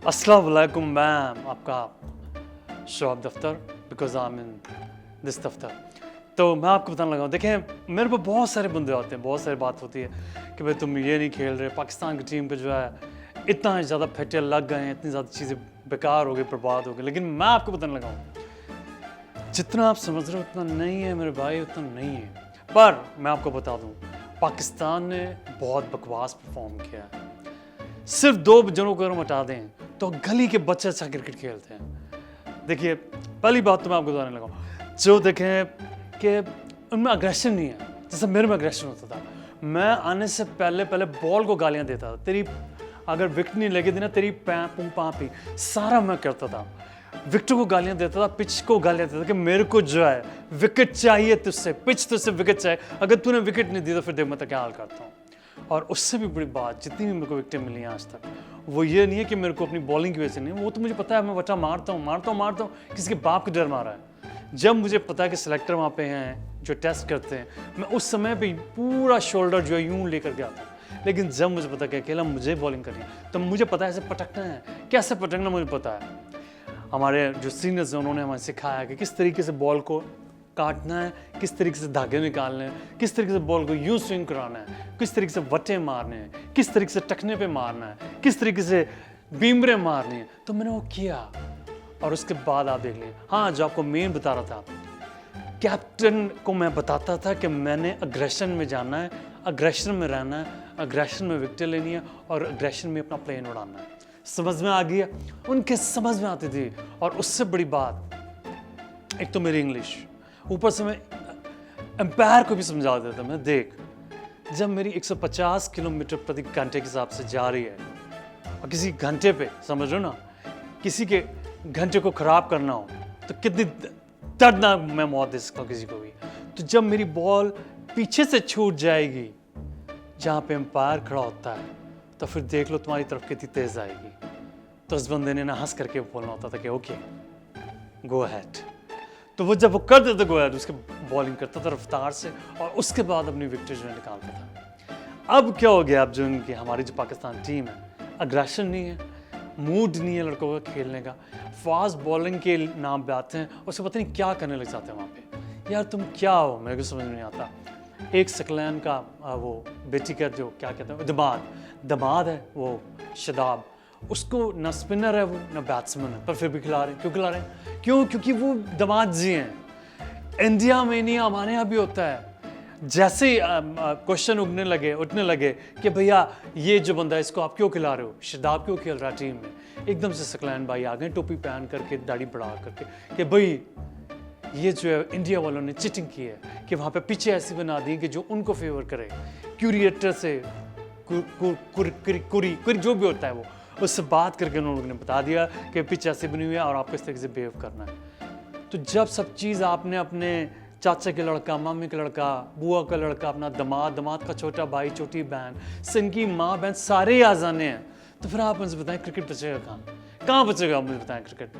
अस्सलाम वालेकुम मैम, आपका शॉप दफ्तर because I am in this दफ्तर। तो मैं आपको बताने लगा हूँ, देखें मेरे को बहुत सारे बंदे आते हैं, बहुत सारी बात होती है कि भाई तुम ये नहीं खेल रहे, पाकिस्तान की टीम पे जो है इतना ज़्यादा फटे लग गए हैं, इतनी ज़्यादा चीज़ें बेकार हो गई, बर्बाद हो गई। लेकिन मैं आपको बताने लगा हूँ, जितना आप समझ रहे हो उतना नहीं है मेरे भाई, उतना नहीं है। पर मैं आपको बता दूँ, पाकिस्तान ने बहुत बकवास परफॉर्म किया है। सिर्फ 2 जनों को अगर हम हटा दें तो गली के बच्चे अच्छा क्रिकेट खेलते हैं। देखिए पहली बात तो मैं आपको बताने लगा, जो देखें कि उनमें अग्रेशन नहीं है, जैसे मेरे में अग्रेशन होता था। मैं आने से पहले बॉल को गालियां देता था, तेरी अगर विकेट नहीं लगी थी ना, तेरी पू पापी सारा मैं करता था। विकेट को गालियां देता था, पिच को गालियां देता था कि मेरे को जो है विकेट चाहिए तुझसे, पिच तुझसे विकेट चाहिए, अगर तूने विकेट नहीं दी तो फिर देख मैं तो क्या हाल करता हूँ। और उससे भी बड़ी बात, जितनी भी मेरे को विकेटें मिली हैं आज तक, वो ये नहीं है कि मेरे को अपनी बॉलिंग की वजह से नहीं, वो तो मुझे पता है मैं बच्चा मारता हूँ, किसी के बाप के डर मारा है। जब मुझे पता है कि सिलेक्टर वहाँ पे हैं जो टेस्ट करते हैं, मैं उस समय पे पूरा शोल्डर जो है यूँ लेकर के आता हूँ। लेकिन जब मुझे पता है कि अकेला मुझे बॉलिंग करनी है, तो मुझे पता है ऐसे पटकना है, कैसे पटकना मुझे पता है। हमारे जो सीनियर्स हैं उन्होंने हमें सिखाया कि किस तरीके से बॉल को काटना है, किस तरीके से धागे निकालने हैं, किस तरीके से बॉल को यूं स्विंग कराना है, किस तरीके से वट्टे मारने हैं, किस तरीके से टखने पे मारना है, किस तरीके से बीमरे मारनी है। तो मैंने वो किया और उसके बाद आप देख लीजिए, हाँ जो आपको मेन बता रहा था, कैप्टन को मैं बताता था कि मैंने अग्रेशन में जाना है, अग्रेशन में रहना है, अग्रेशन में विकेट लेनी है और अग्रेशन में अपना प्लेन उड़ाना है। समझ में आ गया, उनके समझ में आती थी। और उससे बड़ी बात, एक तो मेरी इंग्लिश, ऊपर से मैं एम्पायर को भी समझा देता। मैं देख, जब मेरी 150 किलोमीटर प्रति घंटे के हिसाब से जा रही है और किसी घंटे पे, समझ लो ना, किसी के घंटे को खराब करना हो तो कितनी दर्दनाक मैं मौत दे सकता हूँ किसी को भी। तो जब मेरी बॉल पीछे से छूट जाएगी जहाँ पे एम्पायर खड़ा होता है, तो फिर देख लो तुम्हारी तरफ कितनी तेज आएगी। तो उस बंदे ने ना हंस करके बोलना होता था कि ओके गो अहेड। तो वो जब वो कर देता गो अहेड, उसके बॉलिंग करता था रफ्तार से और उसके बाद अपनी विकेट जो है निकालता था। अब क्या हो गया, अब जो इनकी हमारी जो पाकिस्तान टीम है, अग्रेशन नहीं है, मूड नहीं है लड़कों का खेलने का, फास्ट बॉलिंग के नाम पे आते हैं, उसको पता नहीं क्या करने लग जाते हैं वहाँ पे। यार तुम क्या हो, मेरे को समझ नहीं आता। एक सकलैन का वो बेटी का जो क्या कहते हैं, दमाद है वो शदाब, उसको न स्पिनर है वो न बैट्समैन है, पर फिर भी खिला रहे हैं। क्यों खिला रहे हैं? क्योंकि वो दमाद जी हैं। इंडिया में नहीं, हमारे यहाँ भी होता है। जैसे ही क्वेश्चन उठने लगे कि भैया ये जो बंदा है इसको आप क्यों खिला रहे हो, शदाब क्यों खेल रहा है टीम में, एकदम से सकलैन भाई आ गए टोपी पहन करके, दाढ़ी बढ़ा करके, कि भाई ये जो है इंडिया वालों ने चीटिंग की है कि वहाँ पे पीछे ऐसी बना दी कि जो उनको फेवर करे, क्यूरेटर से कुरी जो भी होता है वो, उससे बात करके उन्होंने बता दिया कि पिच ऐसी बनी हुई है और आपको इस तरीके से बिहेव करना है। तो जब सब चीज़ आपने अपने चाचा के लड़का, मामी का लड़का, बुआ का लड़का, अपना दमाद का छोटा भाई, छोटी बहन, सिनकी माँ बहन सारे आ जाने हैं, तो फिर आप मुझे बताएं क्रिकेट बचेगा कहाँ बचेगा? आप मुझे बताएं क्रिकेट।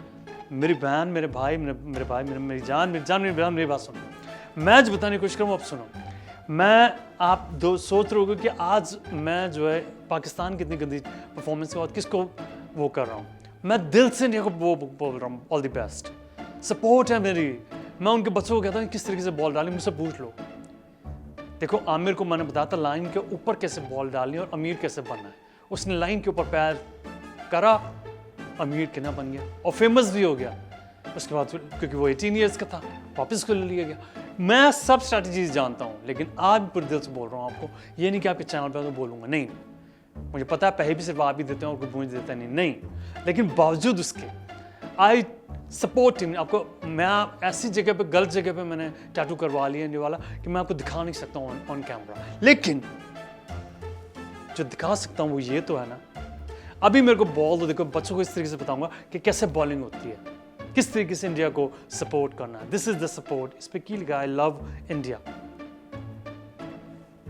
मेरी बहन, मेरे भाई, मेरी जान, मेरी बात सुनो। मैं जो बताने की कोशिश करूँ, आप सुनो। मैं आप दो सोच रहे होगे कि आज मैं जो है पाकिस्तान की इतनी गंदी परफॉर्मेंस के बाद किसको वो कर रहा हूँ। मैं दिल से इंडिया को वो बोल रहा हूँ, ऑल द बेस्ट, सपोर्ट है मेरी। मैं उनके बच्चों को कहता हूँ किस तरीके से बॉल डाली, मुझसे पूछ लो। देखो आमिर को मैंने बताया था लाइन के ऊपर कैसे बॉल डालनी और अमीर कैसे बनना है। उसने लाइन के ऊपर पैर करा, अमीर कितना बन गया और फेमस भी हो गया। उसके बाद क्योंकि वो 18 ईयर्स का था, वापस को ले लिया गया। मैं सब स्ट्रैटेजीज जानता हूँ, लेकिन आज पूरे दिल से बोल रहा हूँ आपको, ये नहीं कि आपके चैनल पर तो बोलूँगा, नहीं। मुझे पता है पैसे भी सिर्फ आप ही देते हैं और कोई मुझे देता नहीं, लेकिन बावजूद उसके आई सपोर्ट टीम। आपको मैं ऐसी जगह पे, गलत जगह पे मैंने टैटू करवा लिया इंडिया वाला कि मैं आपको दिखा नहीं सकता हूँ ऑन कैमरा, लेकिन जो दिखा सकता हूँ वो ये तो है ना। अभी मेरे को बॉल तो देखो, बच्चों को इस तरीके से बताऊंगा कि कैसे बॉलिंग होती है, किस तरीके से इंडिया को सपोर्ट करना है। This is the support. इस पे की लिखा, आई लव इंडिया।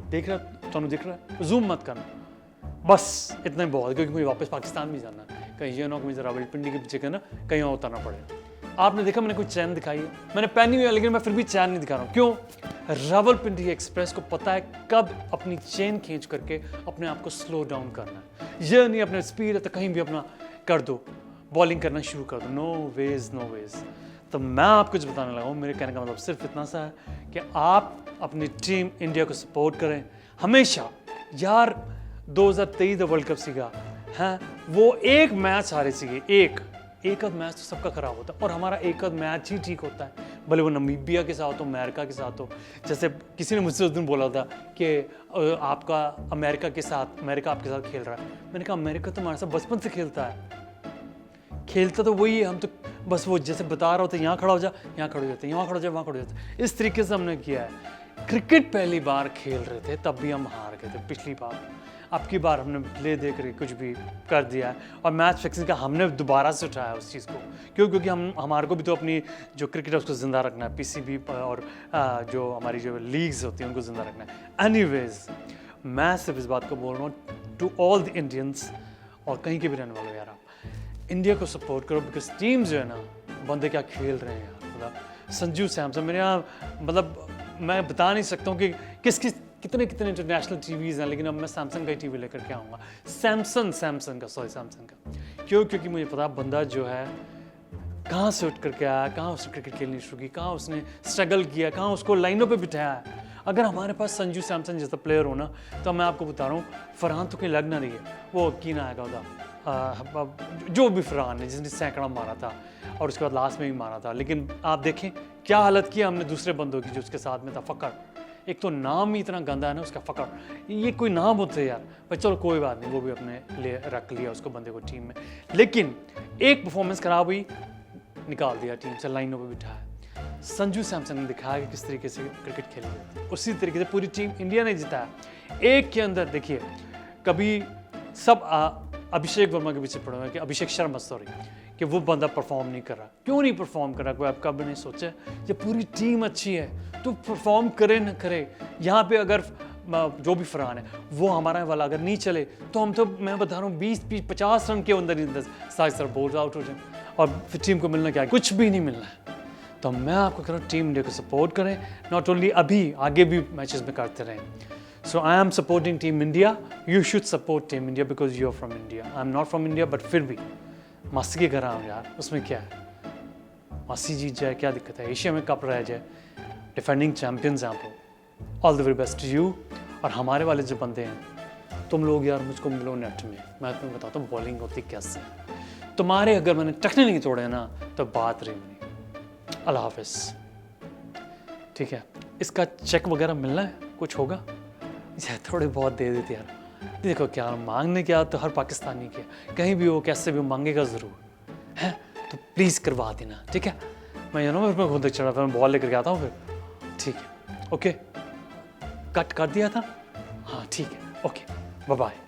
देख रहा, तुम दिख रहा है, जूम मत करना, बस इतना ही बहुत, क्योंकि मुझे वापस पाकिस्तान भी जाना है। कहीं ये ना मुझे रावलपिंडी के पीछे ना कहीं और उतरना पड़े। आपने देखा मैंने कोई चैन दिखाई है, मैंने पहनी हुई है, लेकिन मैं फिर भी चैन नहीं दिखा रहा हूँ। क्यों? रावलपिंडी एक्सप्रेस को पता है कब अपनी चेन खींच करके अपने आप को स्लो डाउन करना है। ये नहीं अपने स्पीड है तो कहीं भी अपना कर दो, बॉलिंग करना शुरू कर दो, नो वेज नो वेज। तो मैं आपको जो बताने लगा हूँ, मेरे कहने का मतलब सिर्फ इतना सा है कि आप अपनी टीम इंडिया को सपोर्ट करें हमेशा। यार 2023 वर्ल्ड कप सीगा हैं, वो एक मैच हारे सीगे, एक आध मैच तो सबका खराब होता है, और हमारा एक आध मैच ही ठीक होता है, भले वो नमीबिया के साथ हो, अमेरिका के साथ हो। जैसे किसी ने मुझसे उस दिन बोला था कि आपका अमेरिका आपके साथ खेल रहा है। मैंने कहा अमेरिका तो हमारे साथ बचपन से खेलता है, खेलता तो वही है, हम तो बस वो जैसे बता रहा होता है, यहाँ खड़ा हो जा, यहाँ खड़े हो जाते, यहाँ खड़ा हो जा, वहाँ खड़े हो जाते। इस तरीके से हमने किया है। क्रिकेट पहली बार खेल रहे थे तब भी हम हार गए थे पिछली बार, अब की बार हमने प्ले देख रहे कुछ भी कर दिया है, और मैच फिक्सिंग का हमने दोबारा से उठाया उस चीज़ को। क्योंकि हमारे को भी तो अपनी जो क्रिकेट है उसको ज़िंदा रखना है, पीसीबी और जो हमारी जो लीग्स होती हैं उनको ज़िंदा रखना है। एनीवेज, मैं सिर्फ इस बात को बोल रहा हूँ टू ऑल द इंडियंस, और कहीं के भी रहने वाले यार, आप इंडिया को सपोर्ट करो, बिकॉज टीम जो है ना, बंदे क्या खेल रहे हैं यार। मतलब संजू सैमसन, मेरे यहाँ मतलब मैं बता नहीं सकता हूँ कि कितने इंटरनेशनल टीवीज़ हैं, लेकिन अब मैं सैमसंग का ही टीवी लेकर के आऊँगा, सैमसंग का। क्योंकि मुझे पता बंदा जो है कहाँ से उठ करके आया, कहाँ उसने क्रिकेट खेलनी शुरू की, कहाँ उसने स्ट्रगल किया, कहाँ उसको लाइनों पे बिठाया है। अगर हमारे पास संजू सैमसन जैसा प्लेयर हो ना, तो मैं आपको बता रहा हूँ फरहान तो कहीं लग ना रही है, वो कीन आएगा उधर, जो भी फरहान है जिसने सैकड़ा मारा था और उसके बाद लास्ट में भी मारा था। लेकिन आप देखें क्या हालत किया हमने दूसरे बंदों की जो उसके साथ में था, फ़कर। एक तो नाम ही इतना गंदा है ना उसका, फ़कर, ये कोई नाम होते यार, पर चलो कोई बात नहीं, वो भी अपने लिए रख लिया उसको बंदे को टीम में। लेकिन एक परफॉर्मेंस खराब हुई, निकाल दिया टीम से, लाइनों पर बिठाया। संजू सैमसन ने दिखाया कि किस तरीके से क्रिकेट खेली जाती है, उसी तरीके से पूरी टीम इंडिया ने जिताया। एक के अंदर देखिए, कभी सब अभिषेक वर्मा के पीछे पड़ा हुआ है कि अभिषेक शर्मा, सॉरी, कि वो बंदा परफॉर्म नहीं कर रहा। क्यों नहीं परफॉर्म कर रहा, कोई आपका भी नहीं सोचा? जब पूरी टीम अच्छी है तो परफॉर्म करे न करे। यहाँ पे अगर जो भी फरहान है वो हमारा वाला अगर नहीं चले तो हम तो, मैं बता रहा हूँ, 20-50 रन के अंदर ही सारे बोल्ड आउट हो जाए, और फिर टीम को मिलना क्या है? कुछ भी नहीं मिलना है। तो मैं आपको कह रहा हूँ टीम इंडिया को सपोर्ट करें, नॉट ओनली अभी, आगे भी मैचेस में करते रहें। So I am supporting team India, you should support team India because you are from India. I am not from India, but फिर भी मासी के घर आऊँ यार, उसमें क्या है, मासी जीत जाए क्या दिक्कत है, एशिया में कप रह जाए, डिफेंडिंग चैम्पियंस हैं आप लोग। All the very best to you. और हमारे वाले जो बंदे हैं, तुम लोग यार मुझको मिलो नेट में, मैं तुम्हें बताता हूँ बॉलिंग होती कैसे। तुम्हारे अगर मैंने टखने नहीं तोड़े ना तो बात रही नहीं। अल्लाह हाफिज़। ठीक है, इसका चेक वगैरह मिलना है, कुछ होगा यार, थोड़े बहुत दे देते यार। देखो क्या मांगने क्या तो हर पाकिस्तानी के, कहीं भी हो कैसे भी हो मांगेगा ज़रूर है, तो प्लीज़ करवा देना, ठीक है। मैं मैं खुद चढ़ा था, मैं बॉल लेकर के आता हूँ फिर, ठीक है, ओके। कट कर दिया था, हाँ ठीक है, ओके, बाय बाय।